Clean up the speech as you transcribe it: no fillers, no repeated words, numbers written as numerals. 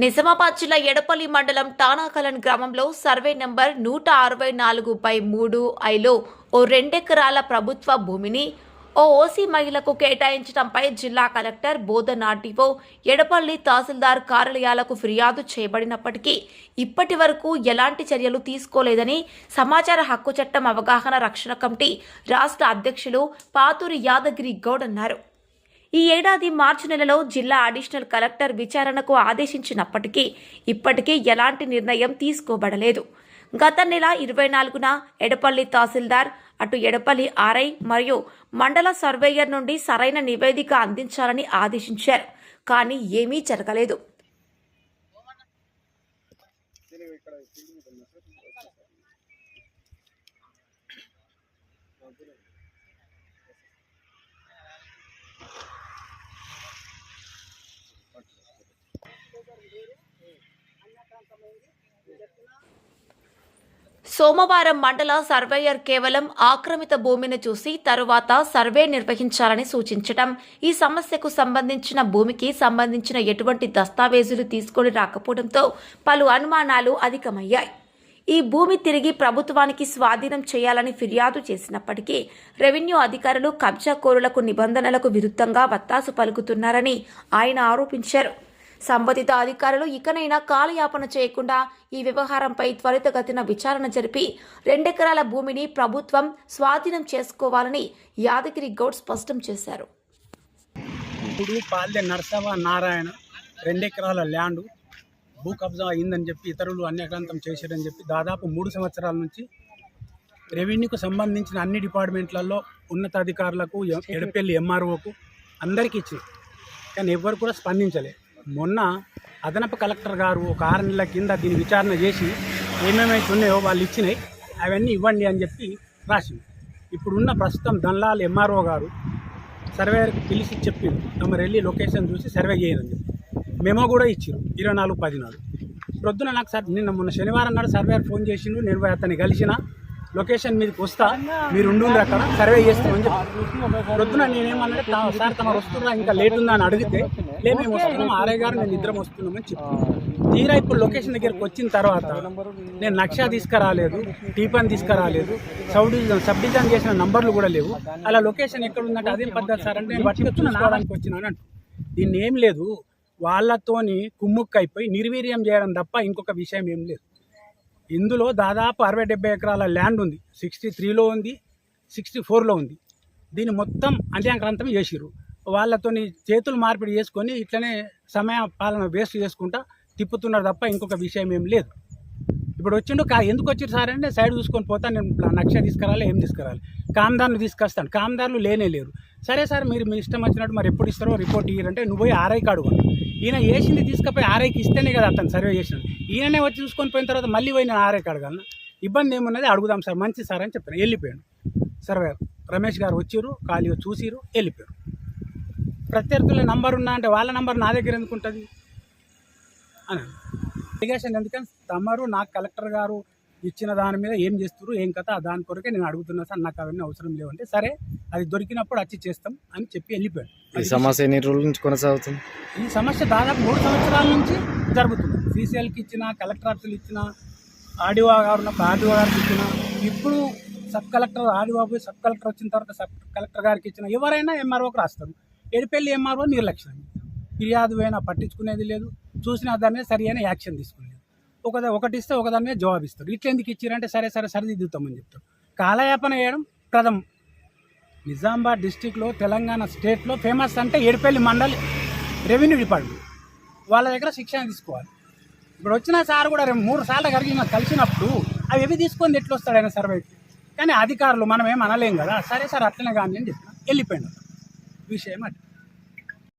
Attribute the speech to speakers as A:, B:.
A: నిజామాబాద్ జిల్లా ఎడపల్లి మండలం టానాకలన్ గ్రామంలో సర్వే నంబర్ 164/3 ఓ 2 ఎకరాల ప్రభుత్వ భూమిని ఓ ఓసీ మహిళకు కేటాయించడంపై జిల్లా కలెక్టర్ బోధన్ ఆర్డీఓ ఎడపల్లి తహసీల్దార్ కార్యాలయాలకు ఫిర్యాదు చేయబడినప్పటికీ ఇప్పటి వరకు ఎలాంటి చర్యలు తీసుకోలేదని సమాచార హక్కు చట్టం అవగాహన రక్షణ కమిటీ రాష్ట్ర అధ్యక్షులు పాతూరి యాదగిరి గౌడ్ అన్నారు. ఈ ఏడాది మార్చి నెలలో జిల్లా అడిషనల్ కలెక్టర్ విచారణకు ఆదేశించినప్పటికీ ఇప్పటికీ ఎలాంటి నిర్ణయం తీసుకోబడలేదు. గత నెల 24న ఎడపల్లి తహసీల్దార్, అటు ఎడపల్లి ఆర్ఐ మరియు మండల సర్వేయర్ నుండి సరైన నివేదిక అందించాలని ఆదేశించారు. కానీ ఏమీ జరగలేదు. సోమవారం మండల సర్వేయర్ కేవలం ఆక్రమిత భూమిని చూసి తరువాత సర్వే నిర్వహించాలని సూచించడం, ఈ సమస్యకు సంబంధించిన భూమికి సంబంధించిన ఎటువంటి దస్తావేజులు తీసుకొని రాకపోవడంతో పలు అనుమానాలు అధికమయ్యాయి. ఈ భూమి తిరిగి ప్రభుత్వానికి స్వాధీనం చేయాలని ఫిర్యాదు చేసినప్పటికీ రెవెన్యూ అధికారులు కబ్జాకోరులకు నిబంధనలకు విరుద్ధంగా వత్తాసు పలుకుతున్నారని ఆయన ఆరోపించారు. సంబంధిత అధికారులు ఇకనైనా కాలయాపన చేయకుండా ఈ వ్యవహారంపై త్వరితగతిన విచారణ జరిపి 2 ఎకరాల భూమిని ప్రభుత్వం స్వాధీనం చేసుకోవాలని యాదగిరి గౌడ్ స్పష్టం చేశారు.
B: ఇప్పుడు పాల్దే నరసవ నారాయణ 2 ఎకరాల ల్యాండ్ భూ కబ్జా అయిందని చెప్పి ఇతరులు అన్యాక్రాంతం చేశారని చెప్పి దాదాపు 3 సంవత్సరాల నుంచి రెవెన్యూకు సంబంధించిన అన్ని డిపార్ట్మెంట్లలో ఉన్నతాధికారులకు, ఎడపల్లి ఎంఆర్ఓకు అందరికీ ఇచ్చారు. కానీ ఎవ్వరు కూడా స్పందించలేదు. మొన్న అదనపు కలెక్టర్ గారు ఒక 6 నెలల కింద దీన్ని విచారణ చేసి ఏమేమైతే ఉన్నాయో వాళ్ళు ఇచ్చినాయి అవన్నీ ఇవ్వండి అని చెప్పి రాసింది. ఇప్పుడున్న ప్రస్తుతం దన్లాల్ ఎంఆర్ఓ గారు సర్వేయర్కి పిలిచి చెప్పింది తమరు వెళ్ళి లొకేషన్ చూసి సర్వే చేయాలని చెప్పి మెమో కూడా ఇచ్చారు 24/10 నాడు. ప్రొద్దున నాకు సార్ మొన్న శనివారం నాడు సర్వేయర్ ఫోన్ చేసిండు. నేను అతన్ని కలిసిన లొకేషన్ మీదకి వస్తా, మీరు ఉండు అక్కడ సర్వే చేస్తామని చెప్పి ప్రొద్దున నేనేమన్నా సార్ తమరు వస్తున్నా ఇంకా లేట్ ఉందా అని అడిగితే మేము వస్తున్నాం, ఆర్ఐ గారు నేను ఇద్దరం వస్తున్నామని చెప్పి తీరా ఇప్పుడు లొకేషన్ దగ్గరికి వచ్చిన తర్వాత నేను నక్షా తీసుకురాలేదు, టీపన్ తీసుకురాలేదు, సబ్ డివిజన్ చేసిన నంబర్లు కూడా లేవు. అలా లొకేషన్ ఎక్కడ ఉందంటే అదేం పద్ధతి సార్ అంటే నేను బట్టి చూసుకోవడానికి వచ్చినాను అంటూ. దీన్ని ఏం లేదు, వాళ్ళతోని కుమ్ముక్కు అయిపోయి నిర్వీర్యం చేయడం తప్ప ఇంకొక విషయం ఏం లేదు. ఇందులో దాదాపు 60-70 ఎకరాల ల్యాండ్ ఉంది. 63లో ఉంది, 64లో ఉంది. దీన్ని మొత్తం అన్యాక్రాంతం చేసిర్రు. వాళ్ళతోని చేతులు మార్పిడి చేసుకొని ఇట్లనే సమయ పాలన వేస్ట్ చేసుకుంటా తిప్పుతున్నారు తప్ప ఇంకొక విషయం ఏం లేదు. ఇప్పుడు వచ్చిండు ఎందుకు వచ్చారు సార్ అంటే సైడ్ చూసుకొని పోతా, నేను నక్ష తీసుకురాలి, ఏం తీసుకురాలి, కామ్దారులు తీసుకొస్తాను, కామ్దారులు లేనే లేరు. సరే సార్ మీరు మీ ఇష్టం వచ్చినట్టు మరి ఎప్పుడు ఇస్తారో రిపోర్ట్ ఇయ్యారంటే నువ్వు పోయి ఆర్ఐకి అడుగు. ఈయన వేసింది తీసుకుపోయి ఆర్ఐకి ఇస్తేనే కదా అతను సర్వే చేసినాడు. ఈయననే వచ్చి చూసుకొని పోయిన తర్వాత మళ్ళీ పోయి నేను ఆర్ఐకి అడగాలను, ఇబ్బంది ఏమున్నది అడుగుదాం సార్, మంచి సార్ అని చెప్పాను. వెళ్ళిపోయాడు సర్వేయర్ రమేష్ గారు, వచ్చిర్రు, ఖాళీగా చూసిరు, వెళ్ళిపోయారు. ప్రత్యర్థుల నంబర్ ఉన్నా అంటే వాళ్ళ నంబర్ నా దగ్గర ఎందుకు ఉంటుంది అని అలిగేషన్. ఎందుకని తమరు నాకు కలెక్టర్ గారు ఇచ్చిన దాని మీద ఏం చేస్తారు ఏం కథ దాని కొరకే నేను అడుగుతున్నా సార్, నాకు అవన్నీ అవసరం లేవంటే సరే అది దొరికినప్పుడు వచ్చి చేస్తాం అని చెప్పి వెళ్ళిపోయాడు.
C: ఈ సమస్య ఎన్ని రోజుల నుంచి కొనసాగుతుంది?
B: ఈ సమస్య దాదాపు 3 సంవత్సరాల నుంచి జరుగుతుంది. సీసీఎల్కి ఇచ్చిన, కలెక్టర్ ఆఫీసులు ఇచ్చిన, ఆర్డీఓ గారు ఉన్నప్పుడు ఆర్డీఓ గారికి ఇచ్చిన, ఇప్పుడు sub collector RDO sub collector వచ్చిన తర్వాత సబ్ కలెక్టర్ గారికి ఇచ్చిన, ఎవరైనా ఎంఆర్ఓకి రాస్తారు. ఎడిపెల్లి ఎంఆర్ఓ నిర్లక్ష్యం, ఫిర్యాదు అయినా పట్టించుకునేది లేదు, చూసిన దాని మీద సరి అయిన యాక్షన్ తీసుకునేది. ఒకటి ఇస్తే ఒకదాని మీద జవాబు ఇస్తారు. ఇట్లా ఎందుకు ఇచ్చారంటే సరే సరిదిద్దుతామని చెప్తారు. కాలయాపన చేయడం ప్రథమం. నిజామాబాద్ డిస్టిక్లో, తెలంగాణ స్టేట్లో ఫేమస్ అంటే ఎడపల్లి మండల్ రెవెన్యూ డిపార్ట్మెంట్. వాళ్ళ దగ్గర శిక్షణ తీసుకోవాలి. ఇప్పుడు వచ్చిన సార్ కూడా 3 సార్లు కలిసినప్పుడు అవి ఎవి తీసుకొని ఎట్లా వస్తాడు ఆయన సర్వేకి. కానీ అధికారులు మనం ఏం అనలేం కదా, సరే సార్ అట్లనే కానీ అని చెప్పిన వెళ్ళిపోయినారు. విషయం అది.